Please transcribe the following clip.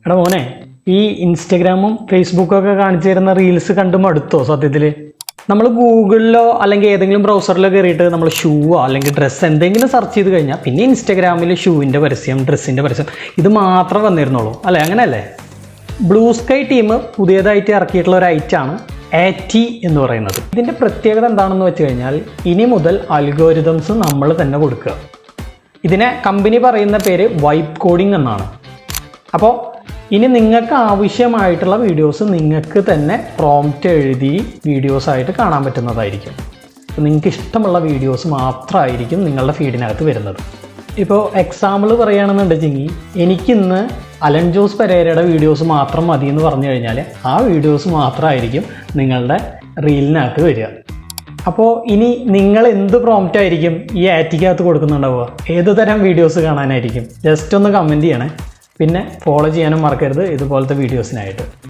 എടാ മോനെ, ഈ ഇൻസ്റ്റഗ്രാമും ഫേസ്ബുക്കൊക്കെ കാണിച്ചു തരുന്ന റീൽസ് കണ്ടു മടുത്തോ? സത്യത്തിൽ നമ്മൾ ഗൂഗിളിലോ അല്ലെങ്കിൽ ഏതെങ്കിലും ബ്രൗസറിലോ കയറിയിട്ട് നമ്മൾ ഷൂവോ അല്ലെങ്കിൽ ഡ്രസ്സ് എന്തെങ്കിലും സെർച്ച് ചെയ്ത് കഴിഞ്ഞാൽ പിന്നെ ഇൻസ്റ്റഗ്രാമിൽ ഷൂവിൻ്റെ പരസ്യം, ഡ്രസ്സിൻ്റെ പരസ്യം ഇത് മാത്രമേ വന്നിരുന്നുള്ളൂ അല്ലേ? അങ്ങനെയല്ലേ? ബ്ലൂ സ്കൈ ടീം പുതിയതായിട്ട് ഇറക്കിയിട്ടുള്ള ഒരു ഐറ്റാണ് AT എന്ന് പറയുന്നത്. ഇതിൻ്റെ പ്രത്യേകത എന്താണെന്ന് വെച്ച് കഴിഞ്ഞാൽ ഇനി മുതൽ അൽഗോരിതംസ് നമ്മൾ തന്നെ കൊടുക്കുക. ഇതിനെ കമ്പനി പറയുന്ന പേര് വൈപ്പ് കോഡിംഗ് എന്നാണ്. അപ്പോൾ ഇനി നിങ്ങൾക്ക് ആവശ്യമായിട്ടുള്ള വീഡിയോസ് നിങ്ങൾക്ക് തന്നെ പ്രോംപ്റ്റ് എഴുതി വീഡിയോസായിട്ട് കാണാൻ പറ്റുന്നതായിരിക്കും. അപ്പോൾ നിങ്ങൾക്ക് ഇഷ്ടമുള്ള വീഡിയോസ് മാത്രമായിരിക്കും നിങ്ങളുടെ ഫീഡിനകത്ത് വരുന്നത്. ഇപ്പോൾ എക്സാമ്പിൾ പറയുകയാണെന്നുണ്ടെങ്കിൽ എനിക്കിന്ന് അലൻ ജോസ് പെരേരയുടെ വീഡിയോസ് മാത്രം മതി എന്ന് പറഞ്ഞു കഴിഞ്ഞാൽ ആ വീഡിയോസ് മാത്രമായിരിക്കും നിങ്ങളുടെ റീലിനകത്ത് വരിക. അപ്പോൾ ഇനി നിങ്ങൾ എന്ത് പ്രോംപ്റ്റ് ആയിരിക്കും ഈ ATക്കകത്ത് കൊടുക്കുന്നുണ്ടാവുക? ഏത് തരം വീഡിയോസ് കാണാനായിരിക്കും? ജസ്റ്റ് ഒന്ന് കമൻറ്റ് ചെയ്യണേ. പിന്നെ ഫോളോ ചെയ്യാനും മറക്കരുത് ഇതുപോലത്തെ വീഡിയോസിനായിട്ട്.